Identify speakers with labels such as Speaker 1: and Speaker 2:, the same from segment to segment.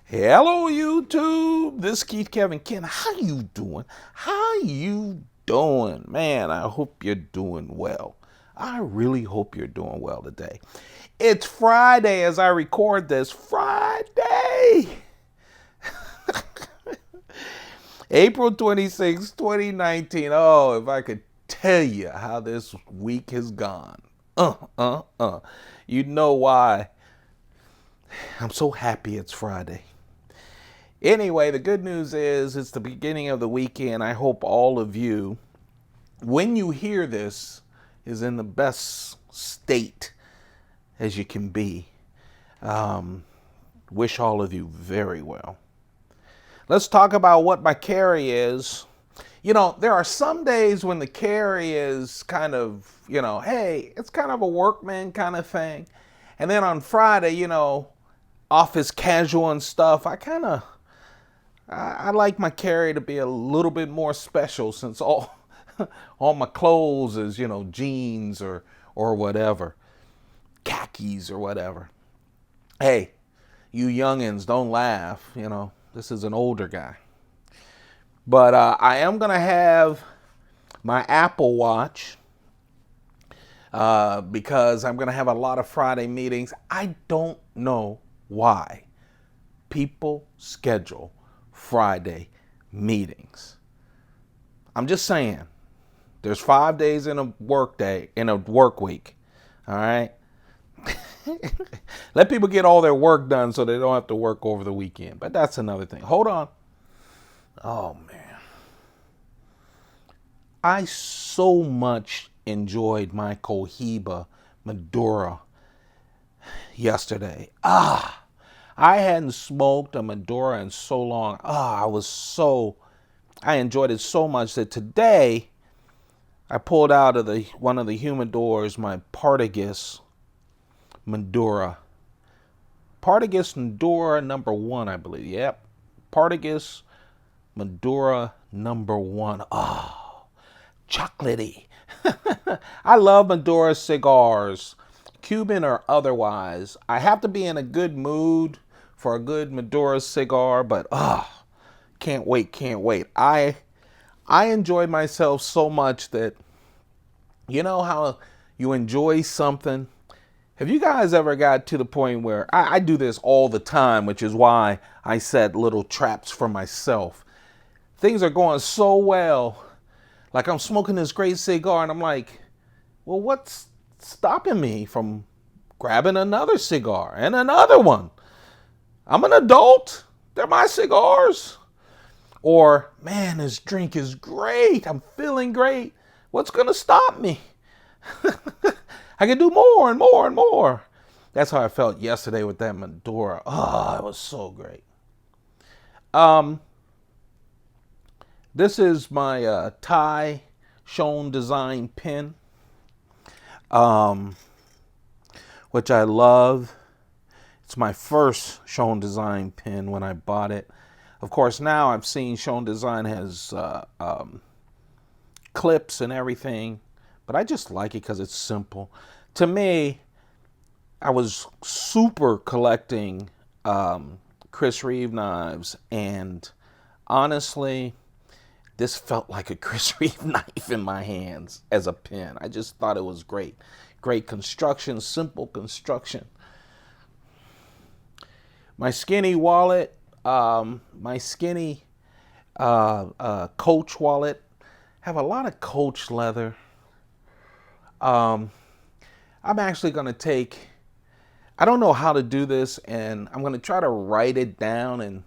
Speaker 1: Hello YouTube, this is Keith Kevin Ken. How you doing? How you doing? Man, I hope you're doing well. I really hope you're doing well today. It's Friday as I record this. Friday! April 26, 2019. Oh, if I could tell you how this week has gone. You know why I'm so happy it's Friday. Anyway, the good news is it's the beginning of the weekend. I hope all of you, when you hear this, is in the best state as you can be. Wish all of you very well. Let's talk about what my carry is. You know, there are some days when the carry is kind of, hey, it's kind of a workman kind of thing. And then on Friday, office casual and stuff, I like my carry to be a little bit more special since all my clothes is, jeans or whatever, khakis or whatever. Hey, you youngins, don't laugh, this is an older guy. But I am going to have my Apple Watch because I'm going to have a lot of Friday meetings. I don't know why people schedule Friday meetings. I'm just saying, there's 5 days in a work week. All right. Let people get all their work done so they don't have to work over the weekend. But that's another thing. Hold on. Oh man. I so much enjoyed my Cohiba Maduro yesterday. I hadn't smoked a Maduro in so long. I enjoyed it so much that today I pulled out of one of the humidors my Partagas Maduro. Partagas Maduro number 1, I believe. Yep. Partagas Maduro number 1. Oh, chocolatey. I love Maduro cigars, Cuban or otherwise. I have to be in a good mood for a good Maduro cigar, but can't wait. I enjoyed myself so much that, you know how you enjoy something? Have you guys ever got to the point where I do this all the time, which is why I set little traps for myself. Things are going so well, like I'm smoking this great cigar and I'm like, well, what's stopping me from grabbing another cigar and another one? I'm an adult. They're my cigars. Or, man, this drink is great. I'm feeling great. What's going to stop me? I can do more and more and more. That's how I felt yesterday with that Maduro. Oh, it was so great. This is my Thai Shown Design pen, which I love. It's my first Shown Design pen when I bought it. Of course, now I've seen Shown Design has clips and everything, but I just like it because it's simple. To me, I was super collecting Chris Reeve knives, and honestly, this felt like a Chris Reeve knife in my hands as a pen. I just thought it was great. Great construction, simple construction. My skinny wallet, my skinny Coach wallet, have a lot of Coach leather. I'm actually going to take, I don't know how to do this, and I'm going to try to write it down and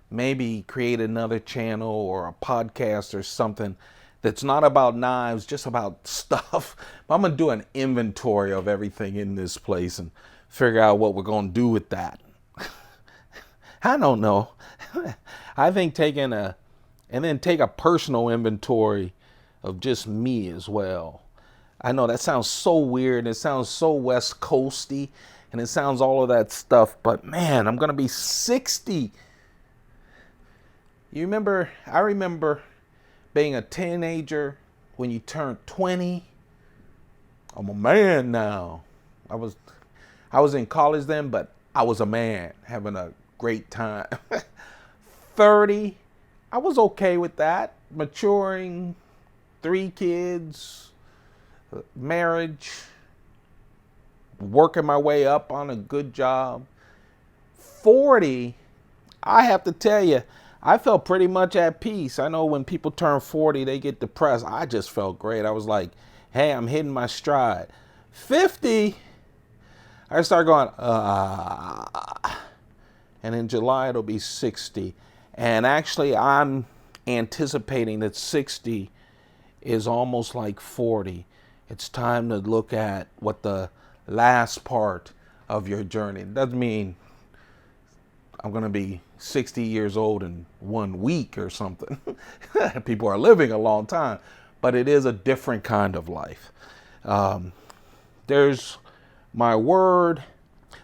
Speaker 1: maybe create another channel or a podcast or something that's not about knives, just about stuff. But I'm going to do an inventory of everything in this place and figure out what we're going to do with that. I don't know. I think take a personal inventory of just me as well. I know that sounds so weird. It sounds so West Coasty, and it sounds all of that stuff. But man, I'm gonna be 60. I remember being a teenager when you turned 20. I'm a man now. I was in college then, but I was a man having a great time. 30, I was okay with that. Maturing, 3 kids, marriage, working my way up on a good job. 40, I have to tell you, I felt pretty much at peace. I know when people turn 40, they get depressed. I just felt great. I was like, hey, I'm hitting my stride. 50, I started going, and in July it'll be 60. And actually, I'm anticipating that 60 is almost like 40. It's time to look at what the last part of your journey. It doesn't mean I'm going to be 60 years old in 1 week or something. People are living a long time, but it is a different kind of life. There's my word.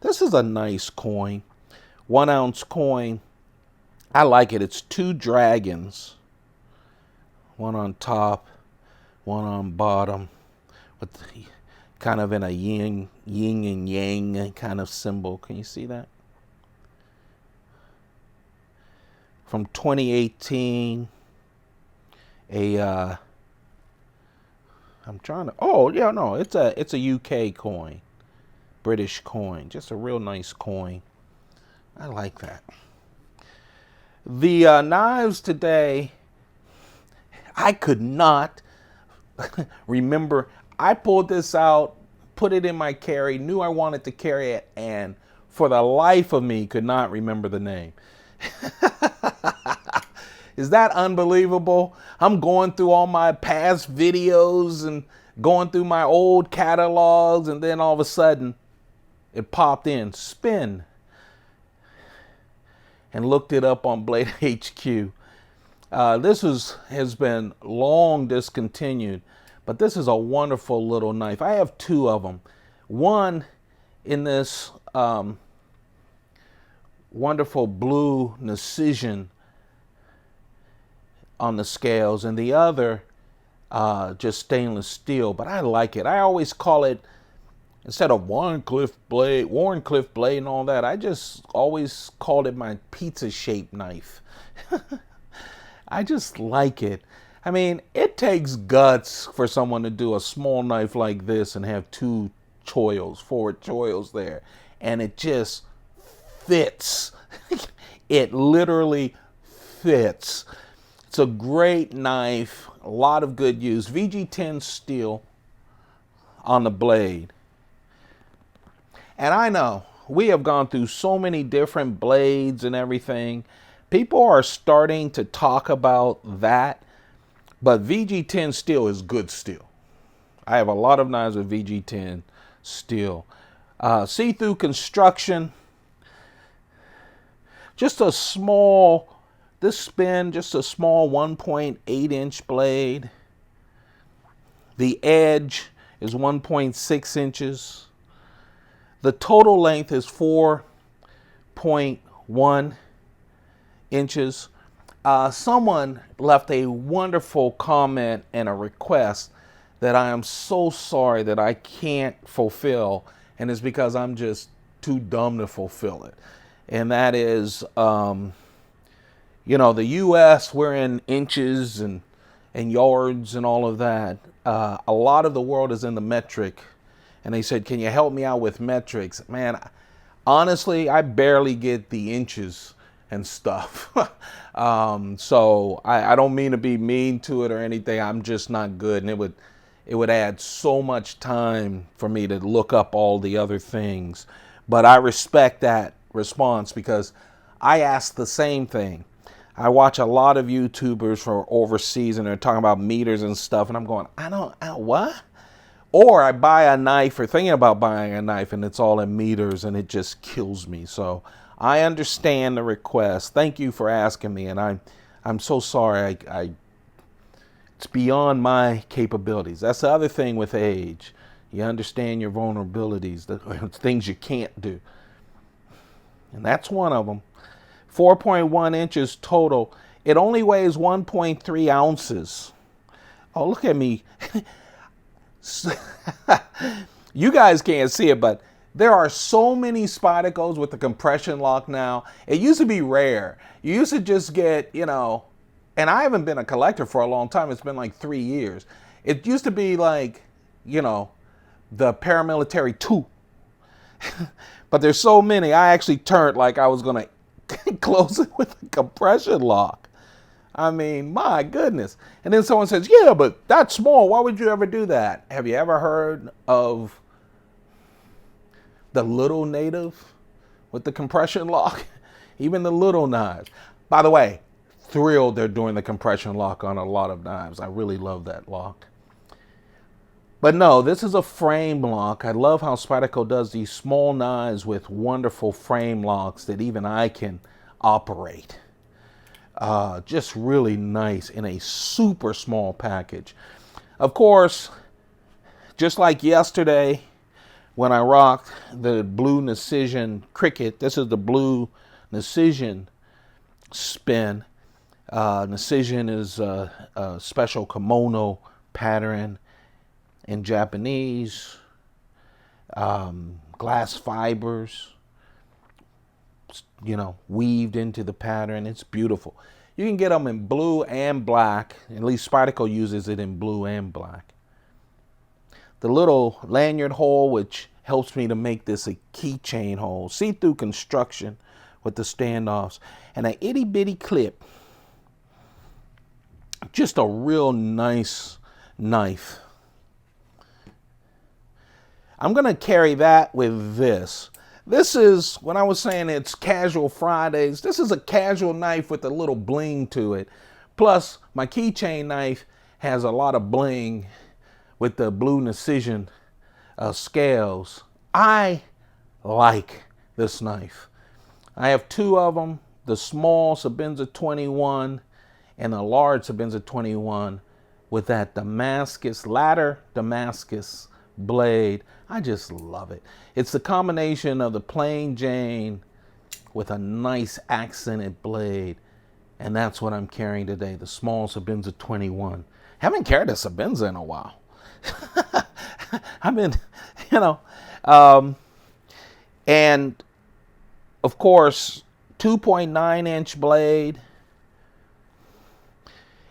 Speaker 1: This is a nice coin, 1 ounce coin. I like it. It's 2 dragons, one on top, one on bottom, with kind of in a yin and yang kind of symbol. Can you see that? From 2018, I'm trying to, oh yeah, no, it's a UK coin, British coin, just a real nice coin. I like that. The knives today, I could not remember. I pulled this out, put it in my carry, knew I wanted to carry it, and for the life of me could not remember the name. Is that unbelievable? I'm going through all my past videos and going through my old catalogs, and then all of a sudden it popped in, spin, and looked it up on Blade HQ. This has been long discontinued, but this is a wonderful little knife. I have 2 of them. One in this wonderful blue Precision on the scales, and the other just stainless steel, but I like it. I always call it, instead of Warncliffe blade and all that, I just always called it my pizza-shaped knife. I just like it. I mean, it takes guts for someone to do a small knife like this and have 2 forward choils there, and it just fits. It literally fits. It's a great knife, a lot of good use. VG10 steel on the blade. And I know we have gone through so many different blades and everything. People are starting to talk about that, but VG10 steel is good steel. I have a lot of knives with VG10 steel. See-through construction. Just a small, this spin, just a small 1.8 inch blade. The edge is 1.6 inches. The total length is 4.1 inches. Someone left a wonderful comment and a request that I am so sorry that I can't fulfill, and it's because I'm just too dumb to fulfill it. And that is, the U.S., we're in inches and yards and all of that. A lot of the world is in the metric. And they said, can you help me out with metrics? Man, honestly, I barely get the inches and stuff. So I don't mean to be mean to it or anything. I'm just not good. And it would add so much time for me to look up all the other things. But I respect that response because I ask the same thing. I watch a lot of YouTubers from overseas and they're talking about meters and stuff. And I'm going, what? Or I buy a knife or thinking about buying a knife and it's all in meters and it just kills me. So I understand the request. Thank you for asking me. And I'm so sorry. It's beyond my capabilities. That's the other thing with age. You understand your vulnerabilities, the things you can't do. And that's one of them. 4.1 inches total. It only weighs 1.3 ounces. Oh, look at me. You guys can't see it, but There are so many Spydercos with the compression lock now. It used to be rare. You used to just get, you know, and I haven't been a collector for a long time. It's been like 3 years. It used to be like, you know, the paramilitary 2. But there's so many. I actually turned like I was going to close it with a compression lock. I mean, my goodness. And then someone says, yeah, but that's small. Why would you ever do that? Have you ever heard of the little native with the compression lock? Even the little knives. By the way, thrilled they're doing the compression lock on a lot of knives. I really love that lock. But no, this is a frame lock. I love how Spyderco does these small knives with wonderful frame locks that even I can operate. Just really nice in a super small package. Of course, just like yesterday when I rocked the blue Precision Cricket, this is the blue Precision spin. Precision is a special kimono pattern in Japanese, glass fibers, you know, weaved into the pattern. It's beautiful. You can get them in blue and black. At least Spyderco uses it in blue and black. The little lanyard hole, which helps me to make this a keychain hole. See-through construction with the standoffs. And an itty-bitty clip. Just a real nice knife. I'm going to carry that with this. This is, when I was saying it's casual Fridays, this is a casual knife with a little bling to it. Plus, my keychain knife has a lot of bling with the blue Precision scales. I like this knife. I have 2 of them, the small Sebenza 21 and a large Sebenza 21 with that Damascus, ladder Damascus blade. I just love it. It's the combination of the plain Jane with a nice accented blade. And that's what I'm carrying today, the small Sebenza 21. Haven't carried a Sebenza in a while. I've been, you know, and of course, 2.9-inch blade.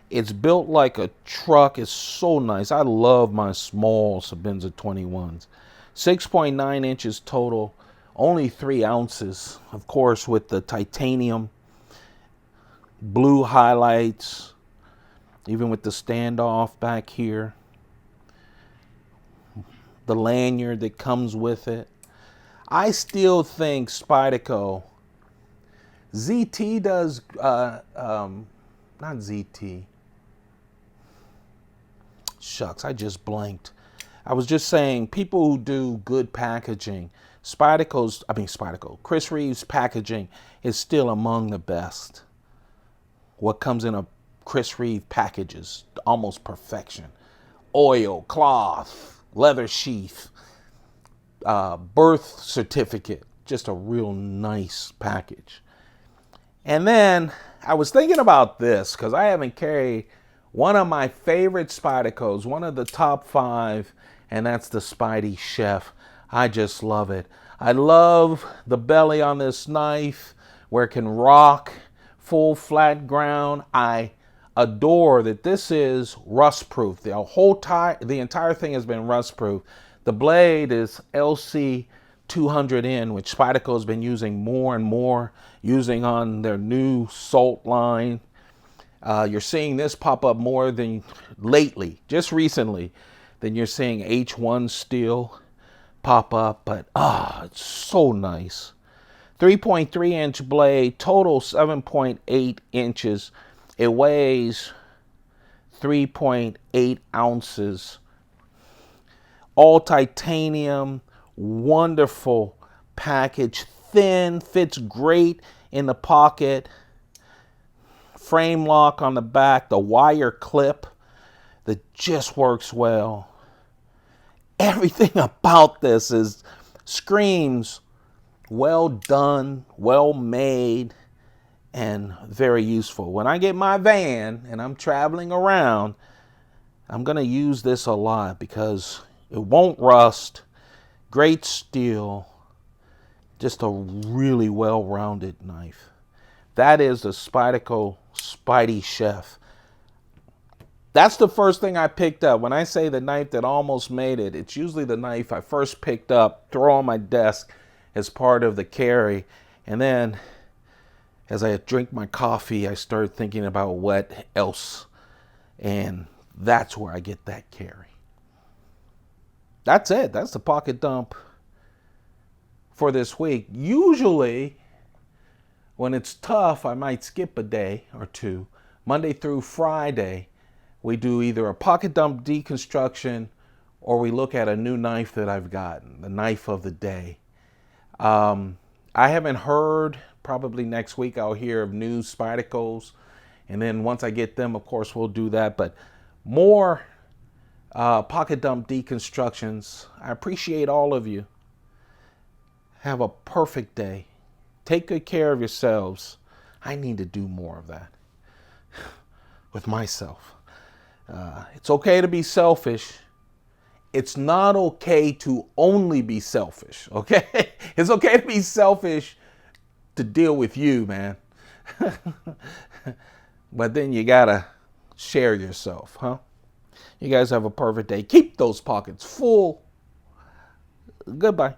Speaker 1: It's built like a truck. It's so nice. I love my small Sebenza 21s. 6.9 inches total, only 3 ounces. Of course, with the titanium blue highlights, even with the standoff back here. The lanyard that comes with it. I still think Spyderco, ZT does, not ZT. Shucks, I just blanked. I was just saying, people who do good packaging, Chris Reeve's packaging is still among the best. What comes in a Chris Reeve package is almost perfection. Oil, cloth, leather sheath, birth certificate, just a real nice package. And then I was thinking about this because I haven't carried one of my favorite Spydercos, one of the top 5, and that's the SpydieChef. I just love it. I love the belly on this knife where it can rock full flat ground. I adore that this is rust proof. The entire thing has been rust proof. The blade is LC 200N, which Spyderco has been using more and more, using on their new Salt line. You're seeing this pop up more than lately, just recently, than you're seeing H1 steel pop up. But it's so nice. 3.3-inch blade, total 7.8 inches. It weighs 3.8 ounces. All titanium, wonderful package, thin, fits great in the pocket. Frame lock on the back, the wire clip that just works well. Everything about this screams well done, well made, and very useful. When I get my van and I'm traveling around, I'm going to use this a lot because it won't rust. Great steel. Just a really well-rounded knife. That is the Spyderco SpydieChef. That's the first thing I picked up. When I say the knife that almost made it, it's usually the knife I first picked up, throw on my desk as part of the carry. And then as I drink my coffee, I start thinking about what else. And that's where I get that carry. That's it. That's the pocket dump for this week. Usually, when it's tough, I might skip a day or two. Monday through Friday, we do either a pocket dump deconstruction or we look at a new knife that I've gotten, the knife of the day. I haven't heard. Probably next week I'll hear of new Spydercos. And then once I get them, of course, we'll do that. But more pocket dump deconstructions. I appreciate all of you. Have a perfect day. Take good care of yourselves. I need to do more of that with myself. It's okay to be selfish. It's not okay to only be selfish, okay? It's okay to be selfish to deal with you, man. But then you gotta share yourself, huh? You guys have a perfect day. Keep those pockets full. Goodbye.